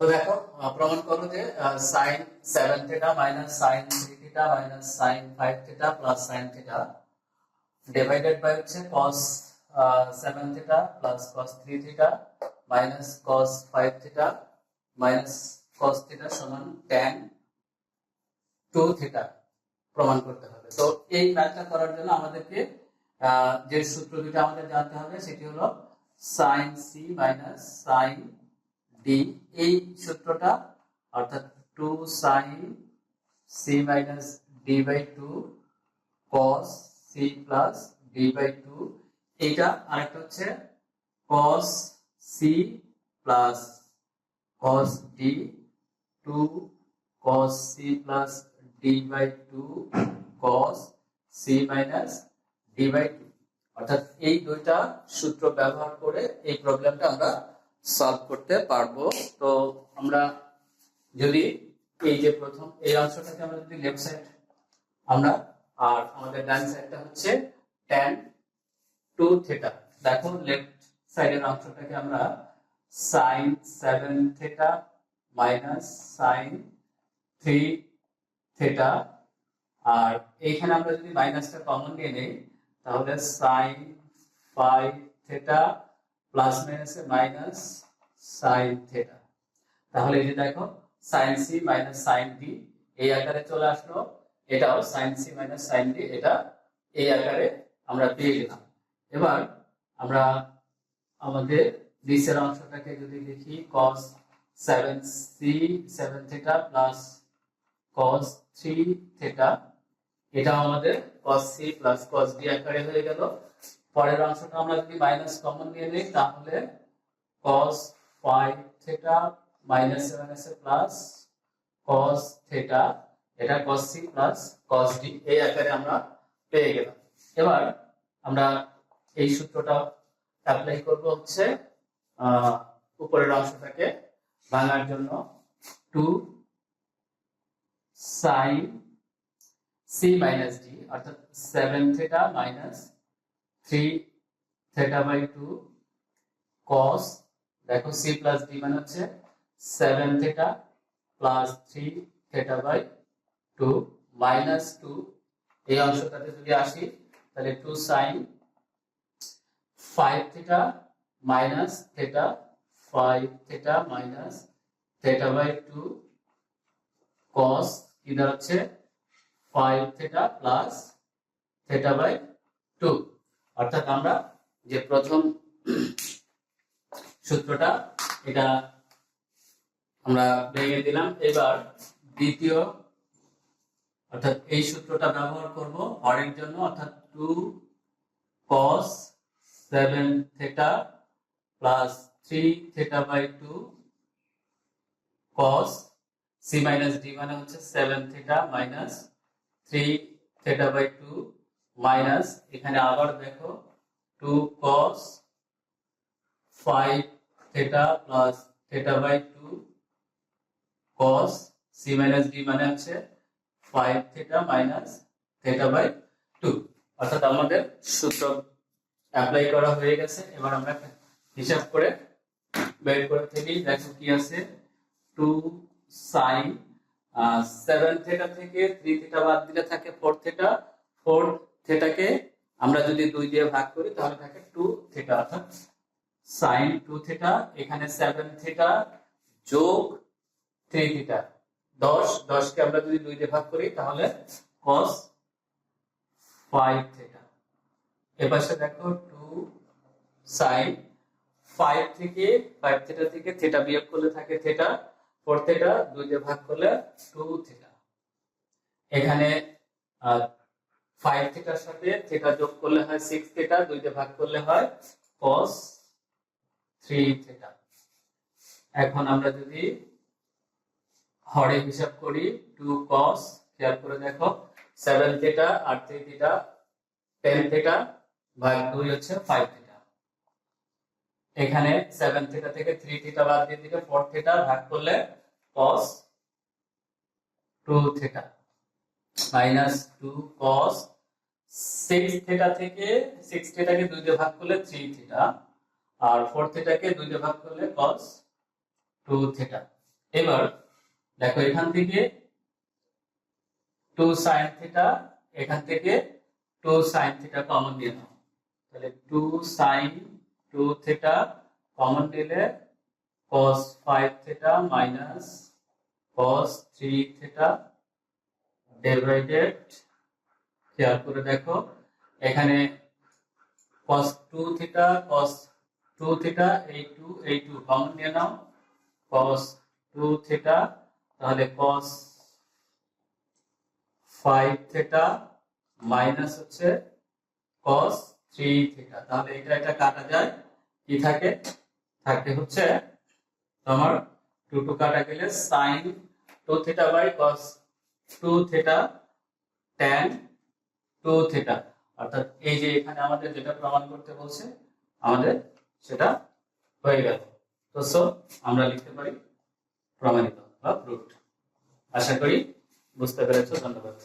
তো দেখো প্রমাণ করো যে sin 7 theta minus sin 3 theta minus sin 5 theta plus sin theta divided by হচ্ছে cos 7 theta plus cos 3 theta minus cos 5 theta minus cos theta সমান tan 2 theta প্রমাণ করতে হবে। তো এই ম্যাথটা করার জন্য আমাদেরকে যে সূত্র দুটো আমাদের জানতে হবে সেটি হলো sin c minus sin d। এই সূত্রটা অর্থাৎ 2 sin c minus d by 2 cos c plus d by 2, এইটা আরেকটা হচ্ছে cos c plus cos d 2 cos c plus d by 2 cos c minus d by 2। অর্থাৎ এই দুইটা সূত্র ব্যবহার করে এই প্রবলেমটা আমরা সলভ করতে পারবো। তো আমরা যদি এই যে প্রথম এই অংশটাকে আমরা যদি লেফট সাইড আমরা আর আমাদের ডান সাইডটা হচ্ছে tan 2 থিটা, দেখো লেফট সাইডের অংশটাকে আমরা sin 7 theta minus sin 3 theta, আর এইখানে আমরা যদি মাইনাসটা কমন নিয়ে নেই তাহলে sin 5 থিটা প্লাস মাইনাসে মাইনাস sin থিটা। তাহলে এই যে দেখো sin c minus sin d এই আকারে চলে আসলো, এটাও sin c minus sin d এটা এই আকারে আমরা পেয়ে গেলাম। এবার আমরা আমাদের নিচের অংশটাকে যদি দেখি cos 7c 7 theta plus cos 3 theta, এটা আমাদের cos c plus cos d আকারে হয়ে গেল। পরের অংশটা আমরা যদি মাইনাস কমন নিয়ে নিই তাহলে cos 5 theta minus 7 plus cos theta, এটা cos c plus cos d এই আকারে আমরা পেয়ে গেলাম। এবার আমরা এই সূত্রটা অ্যাপ্লাই করব হচ্ছে উপরের অংশটাকে ভাঙার জন্য 2 sin c মাইনাস d অর্থাৎ 7 theta minus 3 theta by 2 cos, দেখো c প্লাস d মানে হচ্ছে 7 theta plus 3 theta by 2 minus 2, এই অংশটাতে যদি আসি তাহলে 2 sin 5 theta minus theta 5 theta minus theta by 2 cos কি দাঁড়াচ্ছে 5 থিটা প্লাস থিটা বাই 2। অর্থাৎ আমরা যে প্রথম সূত্রটা এটা আমরা ভেঙে দিলাম। এবার দ্বিতীয় অর্থাৎ এই সূত্রটা ব্যবহার করব হরের জন্য, অর্থাৎ 2 cos 7 theta plus 3 theta by 2 cos c minus d মানে হচ্ছে 7 theta minus 3 theta by 2 minus এখানে আবার দেখো 2 cos 5 theta plus theta by 2 cos c minus d মানে হচ্ছে 5 থিটা মাইনাস থিটা বাই 2। অর্থাৎ আমাদের সূত্র অ্যাপ্লাই করা হয়ে গেছে। এবার আমরা হিসাব করে বের করে থেকে দেখো কি আছে 2 sin 7 থিটা থেকে 3 থিটা বাদ দিলে থাকে 4 থিটা, 4 থিটাকে আমরা যদি 2 দিয়ে ভাগ করি তাহলে থাকে 2 থিটা, অর্থাৎ sin 2 থিটা, এখানে 7 থিটা যোগ 3 থিটা 10 কে আমরা যদি 2 দিয়ে ভাগ করি তাহলে cos 5 থিটা। এপাশে দেখো 2 sin 5 থেকে 5 থিটা থেকে থিটা বিয়োগ করলে থাকে থিটা, 4 থিটা 2 দিয়ে ভাগ করলে 2 থিটা। এখানে 5 থিটার সাথে থিটা যোগ করলে হয় 6 থিটা, 2 দিয়ে ভাগ করলে হয় cos 3 থিটা। এখন আমরা যদি হরে হিসাব করি 2 cos, খেয়াল করে দেখো 7 থিটা আর 3 থিটা 10 থিটা ভাগ 2 হচ্ছে 5 থিটা। এখানে 7 থিটা থেকে 3 থিটা বাদ দিয়ে দিলে 4 থিটা ভাগ করলে cos 2 theta minus 2 cos 6 theta থেকে 6 থিটাকে 2 দিয়ে ভাগ করলে 3 থিটা, আর 4 থিটাকে 2 দিয়ে ভাগ করলে cos 2 থিটা। এবার দেখো এখান থেকে 2 sin থিটা, এখান থেকে 2 sin থিটা কমন নিয়ে নাও, তাহলে 2 sin 2 থিটা কমন নিলে cos 5 theta minus cos 3 theta divided, খেয়াল করে দেখো এখানে cos 2 থিটা cos 2 থিটা এই 2 কমন নিয়ে নাও, cos 2 থিটা তাহলে cos 5 থিটা মাইনাস হচ্ছে cos 3 থিটা, তাহলে এটা কাটা যায়, কি থাকে, থাকে হচ্ছে তোমার 2 কাটা গেলে sin 2 theta by cos 2 theta tan 2 theta, অর্থাৎ এই যে এখানে আমাদের যেটা প্রমাণ করতে বলছে আমাদের সেটা হয়ে গেল। তো সো আমরা লিখতে পারি প্রমাণিত বা প্রুফড। আশা করি বুঝতে পেরেছো। ধন্যবাদ।